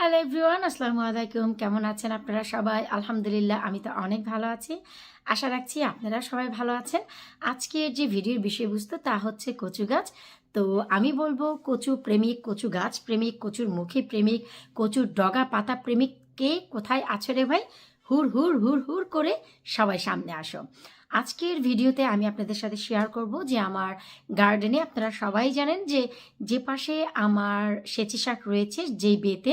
Hello everyone, আসসালামু আলাইকুম। কেমন আছেন আপনারা সবাই? আলহামদুলিল্লাহ, আমি তো অনেক ভালো আছি। আশা রাখছি আপনারা সবাই ভালো আছেন। আজকের যে ভিডিওর বিষয়বস্তু তা হচ্ছে কচু গাছ। তো আমি বলবো কচু প্রেমিক, কচু গাছ প্রেমিক, কচুর মুখী প্রেমিক, কচুর ডগা পাতা প্রেমিক কে কোথায় আছো রে ভাই? হুর হুর হুর হুর করে সবাই সামনে আসো। আজকের ভিডিওতে আমি আপনাদের সাথে শেয়ার করব যে আমার গার্ডেনে আপনারা সবাই জানেন যে যে পাশে আমার সেচি শাক রয়েছে, যেই বেতে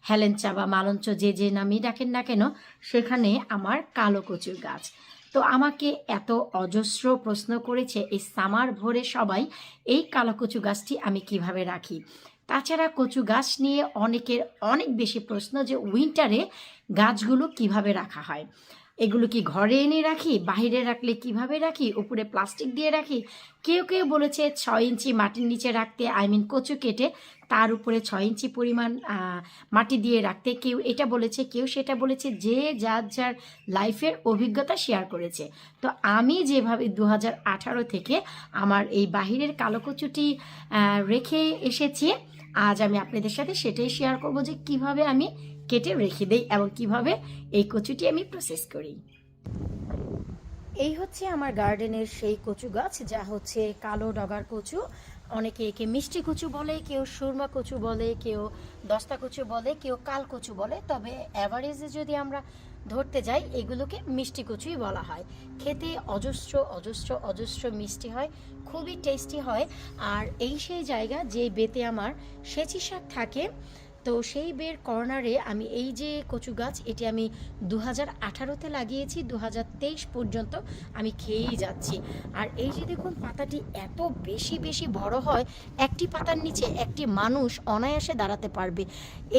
হেলেঞ্চা বা মালঞ্চ যে নামই ডাকেন না কেন, সেখানে আমার কালো কচুর গাছ। তো আমাকে এত অজস্র প্রশ্ন করেছে এই সামার ভরে সবাই, এই কালো কচু গাছটি আমি কিভাবে রাখি। তাছাড়া কচু গাছ নিয়ে অনেকের অনেক বেশি প্রশ্ন যে উইন্টারে গাছগুলো কিভাবে রাখা হয়। এগুলো কি ঘরে এনে রাখি, বাইরে রাখলে কিভাবে রাখি, উপরে প্লাস্টিক দিয়ে রাখি। কেউ কেউ বলেছে 6 ইঞ্চি মাটির নিচে রাখতে, কচু কেটে তার উপরে 6 ইঞ্চি পরিমাণ মাটি দিয়ে রাখতে। কেউ এটা বলেছে, কেউ সেটা বলেছে, যে যার যার লাইফের অভিজ্ঞতা শেয়ার করেছে। তো আমি যেভাবে 2018 থেকে আমার এই বাহিরের কালো কচুটি রেখে এসেছি, আজ আমি আপনাদের সাথে সেটাই শেয়ার করব যে কিভাবে আমি কেটে রেখে দেই এবং কিভাবে এই কচুটি আমি প্রসেস করি। এই হচ্ছে আমার গার্ডেনের সেই কচু গাছ, যা হচ্ছে কালো ডগার কচু। অনেকে একে মিষ্টি কচু বলে, কেউ সুরমা কচু বলে, কেউ দস্তা কচু বলে, কেউ কাল কচু বলে। তবে অ্যাভারেজে যদি আমরা ধরতে যাই, এগুলোকে মিষ্টি কচুই বলা হয়। খেতে অজস্র অজস্র অজস্র মিষ্টি হয়, খুবই টেস্টি হয়। আর এই সেই জায়গা যে বেতে আমার সেচি শাক থাকে। তো সেই বের কর্নারে আমি এই যে কচু গাছ, এটি আমি 2018-তে লাগিয়েছি, 2023 পর্যন্ত আমি খেয়েই যাচ্ছি। আর এই যে দেখুন, পাতাটি এত বেশি বেশি বড় হয়, একটি পাতার নিচে একটি মানুষ অনায়াসে দাঁড়াতে পারবে।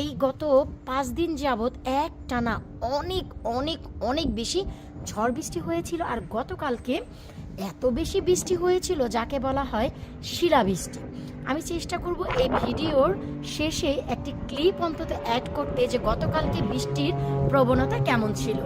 এই গত 5 দিন যাবৎ এক টানা অনেক অনেক অনেক বেশি ঝড় বৃষ্টি হয়েছিল। আর গতকালকে এত বেশি বৃষ্টি হয়েছিল যাকে বলা হয় শিলাবৃষ্টি। আমি চেষ্টা করব এই ভিডিওর শেষে একটি ক্লিপ অন্তত অ্যাড করতে, যে গতকালকে বৃষ্টির প্রবণতা কেমন ছিল।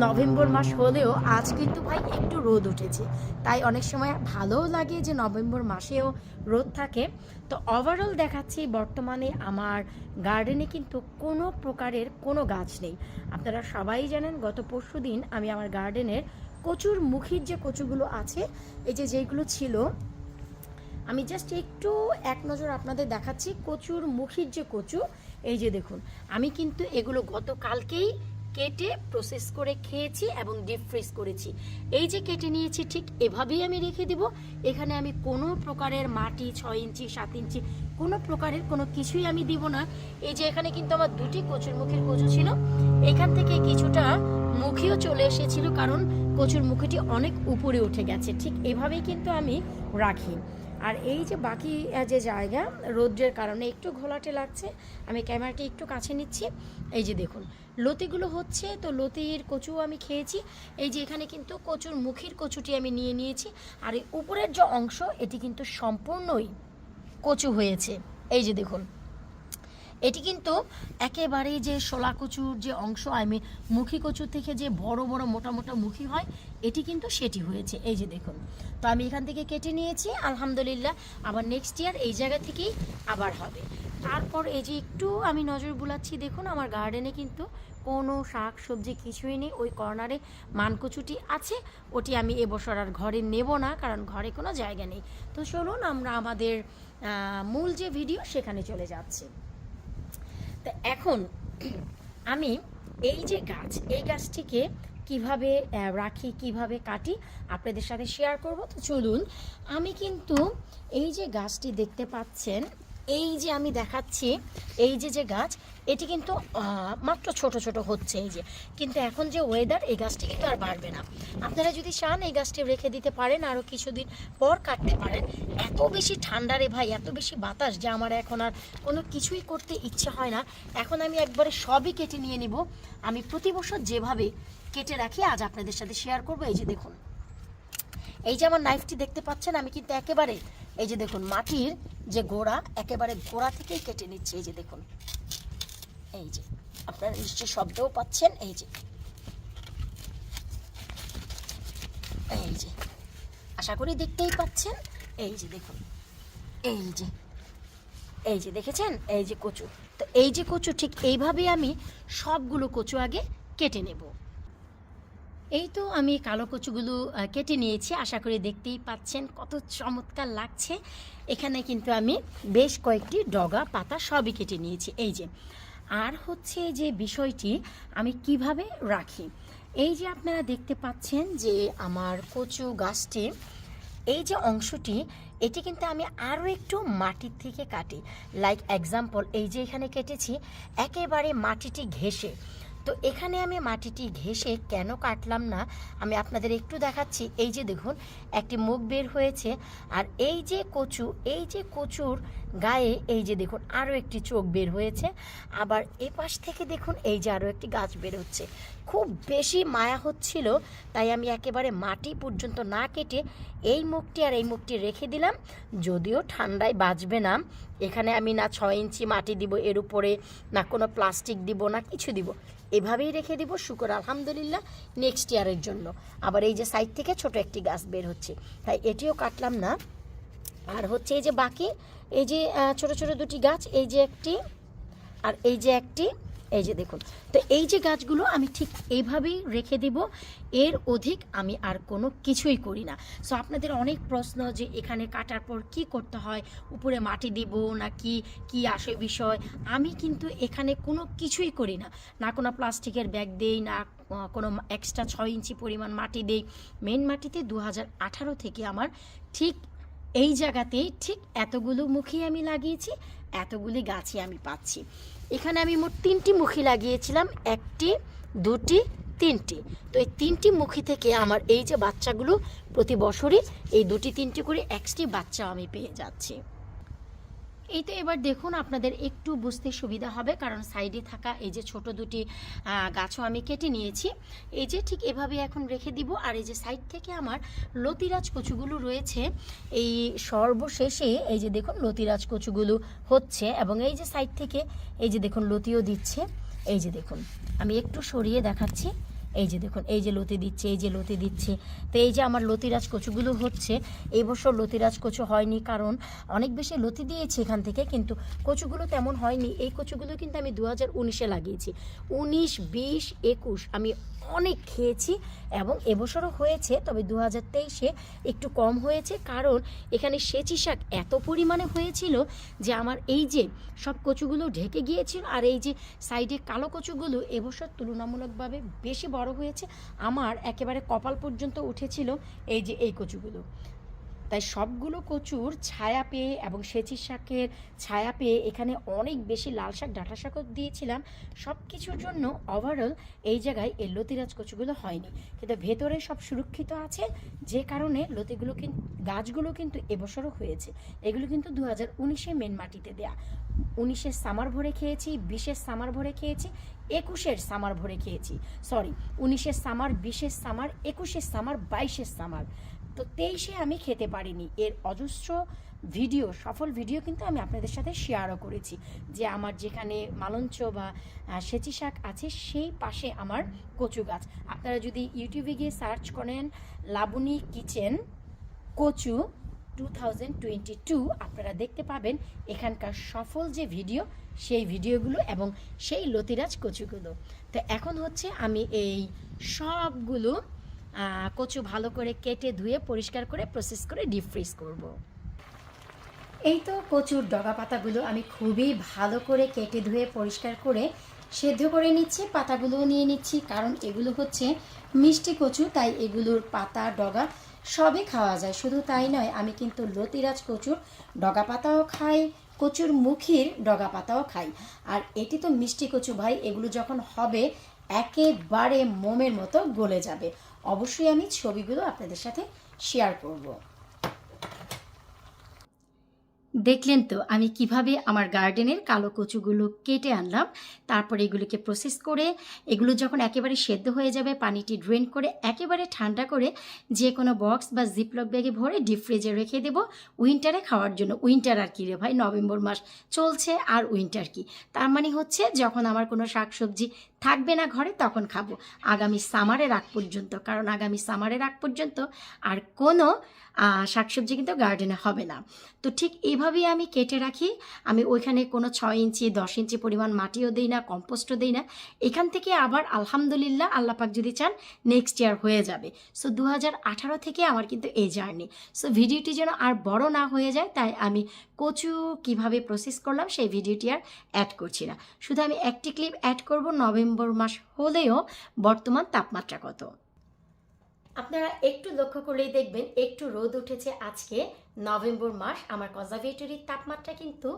নভেম্বর মাস হলেও আজ কিন্তু ভাই একটু রোদ উঠেছে, তাই অনেক সময় ভালোও লাগে যে নভেম্বর মাসেও রোদ থাকে। তো ওভারঅল দেখাচ্ছি, বর্তমানে আমার গার্ডেনে কিন্তু কোনো প্রকারের কোনো গাছ নেই। আপনারা সবাই জানেন, গত পরশুদিন আমি আমার গার্ডেনের কচুর মুখির যে কচুগুলো আছে, এই যে যেগুলো ছিল, আমি জাস্ট একটু এক নজর আপনাদের দেখাচ্ছি কচুর মুখির যে কচু। এই যে দেখুন, আমি কিন্তু এগুলো গতকালকেই কেটে প্রসেস করে খেয়েছি এবং ডিপ ফ্রিজ করেছি। এই যে কেটে নিয়েছি, ঠিক এভাবেই আমি রেখে দিব। এখানে আমি কোনো প্রকারের মাটি 6 ইঞ্চি 7 ইঞ্চি কোনো প্রকারের কোনো কিছুই আমি দিব না। এই যে এখানে কিন্তু আমার দুটি কচুর মুখের কচু ছিল, এখান থেকে কিছুটা মুখিও চলে এসেছিল, কারণ কচুর মুখিটি অনেক উপরে উঠে গেছে। ঠিক এভাবেই কিন্তু আমি রাখি। আর এই যে বাকি যে জায়গা, রৌদ্রের কারণে একটু ঘোলাটে লাগছে, আমি ক্যামেরাটি একটু কাছে নিচ্ছি। এই যে দেখুন, লতিগুলো হচ্ছে, তো লতির কচু আমি খেয়েছি। এই যে এখানে কিন্তু কচুর মুখির কচুটি আমি নিয়ে নিয়েছি। আর এই উপরের যে অংশ, এটি কিন্তু সম্পূর্ণই কচু হয়েছে। এই যে দেখুন, এটি কিন্তু একেবারেই যে শোলা কচুর যে অংশ, মুখী কচুর থেকে যে বড় বড় মোটা মোটা মুখী হয়, এটি কিন্তু সেটি হয়েছে। এই যে দেখুন, তো আমি এখান থেকে কেটে নিয়েছি আলহামদুলিল্লাহ। আবার নেক্সট ইয়ার এই জায়গা থেকেই আবার হবে। তারপর এই যে একটু আমি নজর বুলাচ্ছি, দেখুন আমার গার্ডেনে কিন্তু কোনো শাক সবজি কিছুই নেই। ওই কর্নারে মানকচুটি আছে, ওটি আমি এবছর আর ঘরে নেব না, কারণ ঘরে কোনো জায়গা নেই। তো চলুন আমরা আমাদের মূল যে ভিডিও সেখানে চলে যাচ্ছি। তো এখন আমি এই যে গাছ, এই গাছটিকে কিভাবে রাখি, কিভাবে কাটি, আপনাদের সাথে শেয়ার করব। তো চলুন, আমি কিন্তু এই যে গাছটি দেখতে পাচ্ছেন, এই যে আমি দেখাচ্ছি, এই যে গাছ, এটি কিন্তু মাত্র ছোট ছোট হচ্ছে। এই যে, কিন্তু এখন যে ওয়েদার, এই গাছটি কিন্তু আর বাড়বে না। আপনারা যদি চান এই গাছটি রেখে দিতে পারেন, আরও কিছুদিন পর কাটতে পারেন। এত বেশি ঠান্ডা রে ভাই, এত বেশি বাতাস, যে আমার এখন আর কোনো কিছুই করতে ইচ্ছে হয় না। এখন আমি একবারে সবই কেটে নিয়ে নিব। আমি প্রতি বছর যেভাবে কেটে রাখি, আজ আপনাদের সাথে শেয়ার করব। এই যে দেখুন, এই যে আমার নাইফটি দেখতে পাচ্ছেন, আমি কিন্তু একেবারে এই যে দেখুন, মাটির যে গোড়া, একেবারে গোড়া থেকেই কেটে নিচ্ছে। এই যে দেখুন, এই যে আপনারা নিশ্চয়ই শব্দও পাচ্ছেন। এই যে, এই যে আশা করি দেখতেই পাচ্ছেন। এই যে দেখুন, এই যে দেখেছেন, এই যে কচু। তো এই যে কচু, ঠিক এইভাবেই আমি সবগুলো কচু আগে কেটে নেব। এই তো আমি কালো কচুগুলো কেটে নিয়েছি, আশা করি দেখতেই পাচ্ছেন কত চমৎকার লাগছে। এখানে কিন্তু আমি বেশ কয়েকটি ডগা পাতা সবই কেটে নিয়েছি। এই যে, আর হচ্ছে যে বিষয়টি আমি কিভাবে রাখি, এই যে আপনারা দেখতে পাচ্ছেন যে আমার কচু গাছটি, এই যে অংশটি, এটি কিন্তু আমি আরও একটু মাটির থেকে কাটি। লাইক এক্সাম্পল, এই যে এখানে কেটেছি একেবারে মাটিটি ঘেঁষে। তো এখানে আমি মাটিটি ঘেঁষে কেন কাটলাম না আমি আপনাদের একটু দেখাচ্ছি। এই যে দেখুন একটি মুখ বের হয়েছে, আর এই যে কচু, এই যে কচুর গায়ে এই যে দেখুন আরও একটি চোখ বের হয়েছে। আবার এপাশ থেকে দেখুন এই যে আরও একটি গাছ বের হচ্ছে। খুব বেশি মায়া হচ্ছিল, তাই আমি একেবারে মাটি পর্যন্ত না কেটে এই মুখটি আর এই মুখটি রেখে দিলাম। যদিও ঠান্ডায় বাঁচবে না, এখানে আমি না 6 ইঞ্চি মাটি দিব এর উপরে, না কোনো প্লাস্টিক দিব, না কিছু দিব, এভাবেই রেখে দিব। শুকর আলহামদুলিল্লাহ নেক্সট ইয়ারের জন্য। আবার এই যে সাইড থেকে ছোট একটি গাছ বের হচ্ছে, তাই এটিও কাটলাম না। আর হচ্ছে এই যে বাকি এই যে ছোট ছোট দুটি গাছ, এই যে একটি আর এই যে একটি, এই যে দেখুন। তো এই যে গাছগুলো আমি ঠিক এইভাবেই রেখে দিব, এর অধিক আমি আর কোনো কিছুই করি না। সো আপনাদের অনেক প্রশ্ন যে এখানে কাটার পর কি করতে হয়, উপরে মাটি দিব না কি আসে বিষয়। আমি কিন্তু এখানে কোনো কিছুই করি না, না কোনো প্লাস্টিকের ব্যাগ দেই, না কোনো এক্সট্রা 6 ইঞ্চি পরিমাণ মাটি দেই। মেন মাটিতে 2018 থেকে আমার ঠিক এই জায়গাতেই ঠিক এতগুলো মুখী আমি লাগিয়েছি, এতগুলি গাছই আমি পাচ্ছি। এখানে আমি মোট 3টি মুখী লাগিয়েছিলাম, 1টি 2টি 3টি। তো এই 3টি মুখী থেকে আমার এই যে বাচ্চাগুলো প্রতি বছরই এই 2টি 3টি করে এক্সটি বাচ্চা আমি পেয়ে যাচ্ছি। এই তো এবার দেখুন আপনাদের একটু বুঝতে সুবিধা হবে, কারণ সাইডে থাকা এই যে ছোট দুটি গাছও আমি কেটে নিয়েছি। এই যে ঠিক এভাবে এখন রেখে দিব। আর এই যে সাইড থেকে আমার লতিরাজ কচুগুলো রয়েছে, এই সর্বশেষে এই যে দেখুন লতিরাজ কচুগুলো হচ্ছে, এবং এই যে সাইড থেকে এই যে দেখুন লতিও দিচ্ছে। এই যে দেখুন আমি একটু সরিয়ে দেখাচ্ছি, এই যে দেখুন এই যে লতি দিচ্ছে, এই যে লতি দিচ্ছে। তো এই যে আমার লতিরাজ কচুগুলো হচ্ছে। এই বছর লতিরাজ কচু হয়নি, কারণ অনেক বেশি লতি দিয়েছি এখান থেকে, কিন্তু কচুগুলো তেমন হয়নি। এই কচুগুলো কিন্তু আমি 2019-এ লাগিয়েছি, 19, 20, 21 আমি অনেক খেয়েছি, এবং এবছরও হয়েছে। তবে 2023-এ একটু কম হয়েছে, কারণ এখানে সেচি শাক এত পরিমাণে হয়েছিল যে আমার এই যে সব কচুগুলো ঢেকে গিয়েছিল। আর এই যে সাইডে কালো কচুগুলো এবছর তুলনামূলকভাবে বেশি বড় হয়েছে, আমার একেবারে কপাল পর্যন্ত উঠেছিল এই যে এই কচুগুলো। তাই সবগুলো কচুর ছায়া পেয়ে এবং সেচি শাকের ছায়া পেয়ে এখানে অনেক বেশি লাল শাক ডাঁটা শাকও দিয়েছিলাম। সব কিছুর জন্য ওভারঅল এই জায়গায় এই লতিরাজ কচুগুলো হয়নি, কিন্তু ভেতরে সব সুরক্ষিত আছে, যে কারণে লতিগুলো কিন্তু গাছগুলো কিন্তু এবছরও হয়েছে। এগুলো কিন্তু 2019-এ মেন মাটিতে দেয়া। 19-এর সামার ভরে খেয়েছি, 20-এর সামার ভরে খেয়েছি, 21-এর সামার ভরে খেয়েছি। 19-এর সামার, 20-এর সামার, 21-এর সামার, 22-এর সামার। তো 23-এ আমি খেতে পারিনি। এর অজস্র ভিডিও, সফল ভিডিও কিন্তু আমি আপনাদের সাথে শেয়ারও করেছি, যে আমার যেখানে মালঞ্চ বা সেচি শাক আছে সেই পাশে আমার কচু গাছ। আপনারা যদি ইউটিউবে গিয়ে সার্চ করেন লাবণী কিচেন কচু 2022, আপনারা দেখতে পাবেন এখানকার সফল যে ভিডিও, সেই ভিডিওগুলো এবং সেই লতিরাজ কচুগুলো। তো এখন হচ্ছে আমি এই সবগুলো কচু ভালো করে কেটে ধুয়ে পরিষ্কার করে প্রসেস করে ডিপ ফ্রিজ করব। এই তো কচুর ডগা পাতাগুলো আমি খুবই ভালো করে কেটে ধুয়ে পরিষ্কার করে সেদ্ধ করে নিচ্ছি। পাতাগুলোও নিয়ে নিচ্ছি, কারণ এগুলো হচ্ছে মিষ্টি কচু, তাই এগুলোর পাতা ডগা সবই খাওয়া যায়। শুধু তাই নয়, আমি কিন্তু লতিরাজ কচুর ডগা পাতাও খাই, কচুর মুখির ডগা পাতাও খাই। আর এটি তো মিষ্টি কচু ভাই, এগুলো যখন হবে একেবারে মোমের মতো গলে যাবে। অবশ্যই আমি ছবিগুলো আপনাদের সাথে শেয়ার করব। দেখলেন তো আমি কিভাবে আমার গার্ডেনের কালো কচুগুলো কেটে আনলাম, তারপরে এগুলোকে প্রসেস করে এগুলো যখন একেবারে সেদ্ধ হয়ে যাবে পানিটি ড্রেন করে একেবারে ঠান্ডা করে যে কোনো বক্স বা জিপলক ব্যাগে ভরে ডিপ ফ্রিজে রেখে দেবো উইন্টারে খাওয়ার জন্য। উইন্টার আর কি রে ভাই, নভেম্বর মাস চলছে আর উইন্টার কি, তার মানে হচ্ছে যখন আমার কোনো শাকসবজি থাকবে না ঘরে তখন খাবো, আগামী সামারের আগ পর্যন্ত। কারণ আগামী সামারের আগ পর্যন্ত আর কোনো শাকসবজি কিন্তু গার্ডেনে হবে না। তো ঠিক এইভাবে এভাবেই আমি কেটে রাখি। আমি ওইখানে কোনো 6 ইঞ্চি 10 ইঞ্চি পরিমাণ মাটিও দিই না, কম্পোস্টও দিই না। এখান থেকে আবার আলহামদুলিল্লাহ আল্লাহ পাক যদি চান নেক্সট ইয়ার হয়ে যাবে। সো 2018 থেকে আমার কিন্তু এই জার্নি। সো ভিডিওটি যেন আর বড় না হয়ে যায়, তাই আমি কচু কিভাবে প্রসেস করলাম সেই ভিডিওটি আর অ্যাড করছি না। শুধু আমি একটি ক্লিপ অ্যাড করব, নভেম্বর মাস হলেও বর্তমান তাপমাত্রা কত। আপনারা একটু লক্ষ্য করলেই দেখবেন একটু রোদ উঠেছে আজকে। নভেম্বর মাস, আমার কনজারভেটরির তাপমাত্রা কিন্তু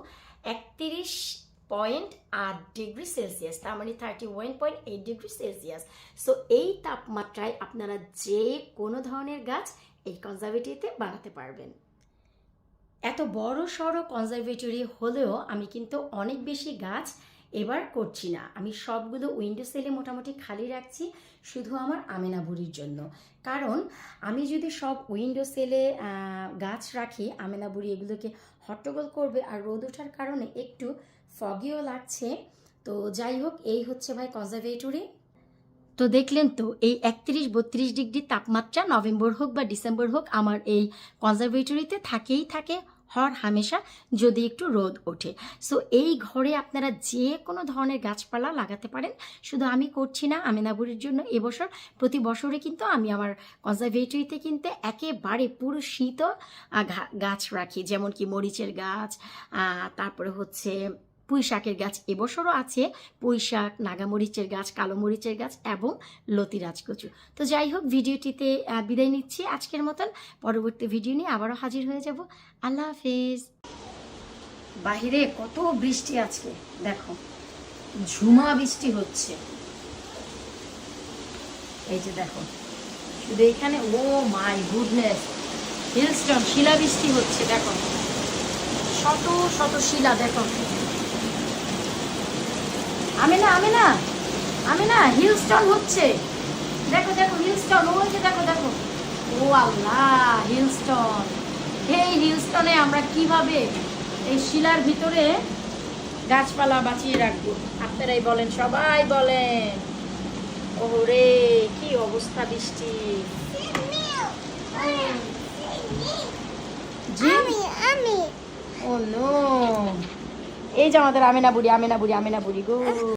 31.8 ডিগ্রি সেলসিয়াস, তার মানে 31.8 ডিগ্রি সেলসিয়াস। সো এই তাপমাত্রায় আপনারা যে কোনো ধরনের গাছ এই কনজারভেটরিতে বানাতে পারবেন। এত বড় সড়ো কনজারভেটরি হলেও আমি কিন্তু অনেক বেশি গাছ এবার করছি না। আমি সবগুলো উইন্ডো সেলে মোটামুটি খালি রাখছি, শুধু আমার আমেনা বুড়ির জন্য। কারণ আমি যদি সব উইন্ডো সেলে গাছ রাখি, আমেনা বুড়ি এগুলোকে হট্টগোল করবে, আর রোদ ওঠার কারণে একটু ফগিও লাগছে। তো যাই হোক, এই হচ্ছে ভাই কনজারভেটরি। তো দেখলেন তো, এই 31-32 ডিগ্রি তাপমাত্রা নভেম্বর হোক বা ডিসেম্বর হোক আমার এই কনজারভেটরিতে থাকেই থাকে হর হামেশা, যদি একটু রোদ ওঠে। সো এই ঘরে আপনারা যে কোনো ধরনের গাছপালা লাগাতে পারেন। শুধু আমি করছি না আমিনাবুরির জন্য, এবছর প্রতি বছরে কিন্তু আমি আমার কনজারভেটরিতে কিন্তু একেবারে পুরো শীত গাছ রাখি, যেমন কি মরিচের গাছ, তারপরে হচ্ছে পুঁই শাকের গাছ এবছরও আছে, পুঁই শাক, নাগামরিচের গাছ, কালো মরিচের গাছ এবং লতিরাজ কচু। তো যাই হোক, ভিডিওটিতে বিদায় নিচ্ছি আজকের মতন। পরবর্তী ভিডিও নিয়ে আবারও হাজির হয়ে যাব। আল্লাহ হাফেজ। বাহিরে কত বৃষ্টি আজকে, দেখো ঝুমা বৃষ্টি হচ্ছে। এই যে দেখো, শুধু এখানে, ও মাই গুডনেস, হিলস্টন শিলা বৃষ্টি হচ্ছে। দেখো শত শত শিলা, দেখো আমেনা আমেনা আমেনা হিলস্টন হচ্ছে। দেখো দেখো হিলস্টন, ওই যে দেখো দেখো, ও আল্লাহ হিলস্টন। এই হিলস্টনে আমরা কিভাবে এই শিলার ভিতরে গাছপালা বাঁচিয়ে রাখবো আপনারাই বলেন, সবাই বলেন। ওরে কি অবস্থা বৃষ্টি। জি ও নো, এই যে আমাদের আমেনা বুড়ি গো।